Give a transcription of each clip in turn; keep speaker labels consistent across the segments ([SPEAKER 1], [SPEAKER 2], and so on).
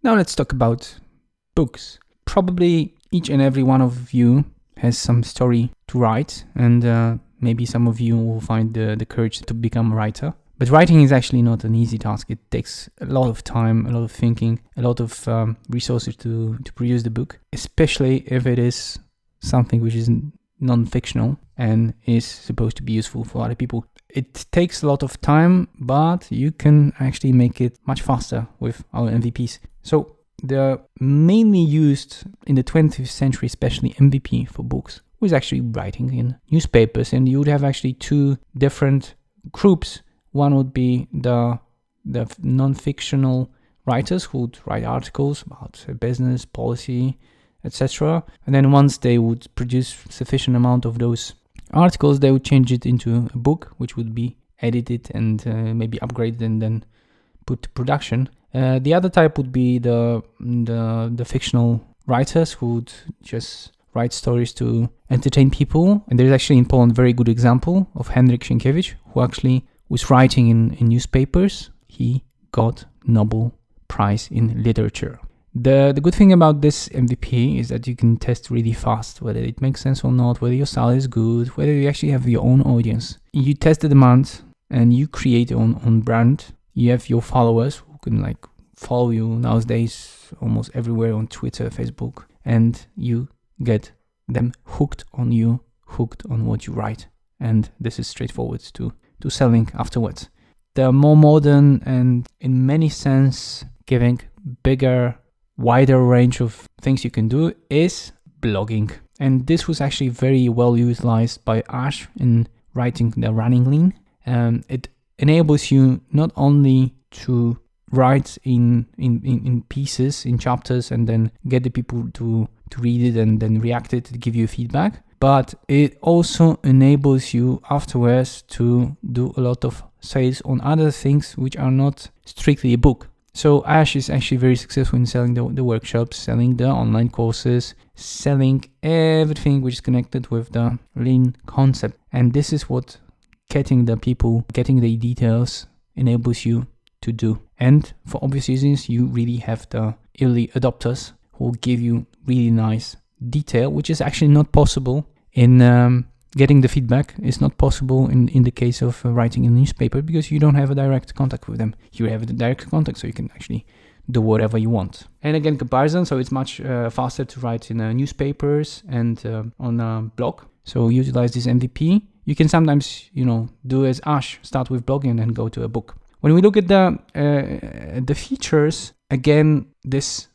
[SPEAKER 1] Now let's talk about books. Probably each and every one of you has some story to write, and maybe some of you will find the courage to become a writer. But writing is actually not an easy task. It takes a lot of time, a lot of thinking, a lot of resources to produce the book, especially if it is something which is non-fictional and is supposed to be useful for other people. It takes a lot of time, but you can actually make it much faster with our MVPs. So the mainly used in the 20th century, especially MVP for books, was actually writing in newspapers, and you would have actually two different groups. One would be the non-fictional writers who would write articles about business, policy, etc. And then once they would produce sufficient amount of those articles, they would change it into a book, which would be edited and maybe upgraded and then put to production. The other type would be the fictional writers who would just write stories to entertain people. And there's actually in Poland a very good example of Henryk Sienkiewicz, who actually was writing in newspapers. He got Nobel Prize in Literature. The good thing about this MVP is that you can test really fast whether it makes sense or not, whether your style is good, whether you actually have your own audience. You test the demand and you create your own brand. You have your followers who can follow you nowadays almost everywhere on Twitter, Facebook, and you get them hooked on you, hooked on what you write. And this is straightforward to selling afterwards. The more modern and in many sense giving bigger, wider range of things you can do is blogging. And this was actually very well utilized by Ash in writing the Running Lean. It enables you not only to write in pieces, in chapters, and then get the people to read it and then react it to give you feedback, but it also enables you afterwards to do a lot of sales on other things which are not strictly a book. So Ash is actually very successful in selling the workshops, selling the online courses, selling everything which is connected with the lean concept. And this is what getting the people, getting the details enables you to do. And for obvious reasons, you really have the early adopters who will give you really nice detail, which is actually not possible in getting the feedback. It's not possible in the case of writing in a newspaper because you don't have a direct contact with them. You have a direct contact, so you can actually do whatever you want. And again, comparison, so it's much faster to write in newspapers and on a blog. So utilize this MVP. You can sometimes, do as Ash, start with blogging and then go to a book. When we look at the features, again, this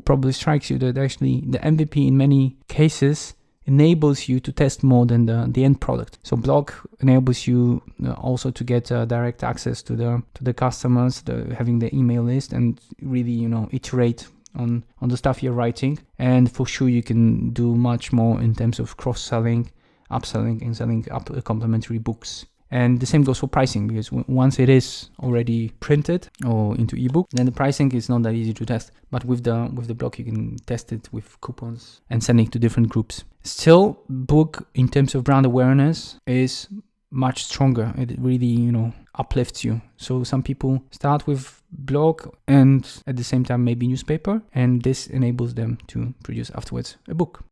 [SPEAKER 1] probably strikes you that actually the MVP in many cases enables you to test more than the end product. So blog enables you also to get direct access to the customers, having the email list, and really iterate on the stuff you're writing. And for sure you can do much more in terms of cross-selling, upselling, and selling up complementary books. And the same goes for pricing, because once it is already printed or into ebook, then the pricing is not that easy to test. But with the blog, you can test it with coupons and send it to different groups. Still, book in terms of brand awareness is much stronger. It really, uplifts you. So some people start with blog and at the same time maybe newspaper, and this enables them to produce afterwards a book.